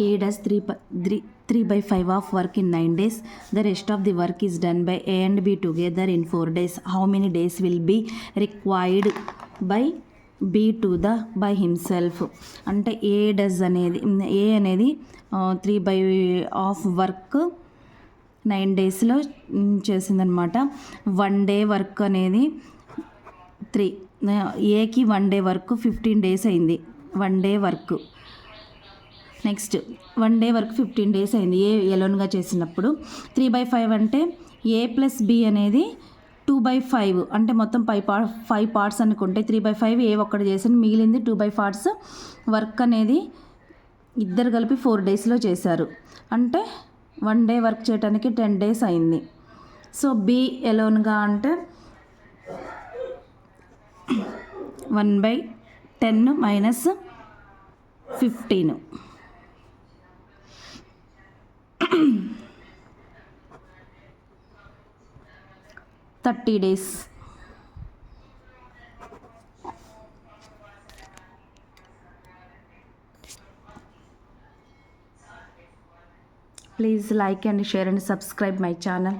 A does 3/5 of work in 9 days. The rest of the work is done by A and B together in 4 days. How many days will be required by B to the by himself? అంటే A does అనేది A అనేది 3 of work 9 డేస్లో చేసిందనమాట. 1 day work అనేది 3, ఏకి 1 day work 15 days అయింది. 1 day work next 1 day work 15 days అయింది ఏ ఎలోన్గా చేసినప్పుడు. 3/5 అంటే A ప్లస్ B అనేది 2/5 అంటే మొత్తం 5 పార్ట్స్ అనుకుంటే 3/5 ఏ ఒక్కటి చేసి మిగిలింది 2/5 పార్ట్స్ వర్క్ అనేది ఇద్దరు కలిపి 4 డేస్లో చేశారు. అంటే 1 డే వర్క్ చేయడానికి 10 డేస్ అయింది. సో B ఎలోన్గా అంటే 1/10 minus 15 30 days. Please like and share and subscribe my channel.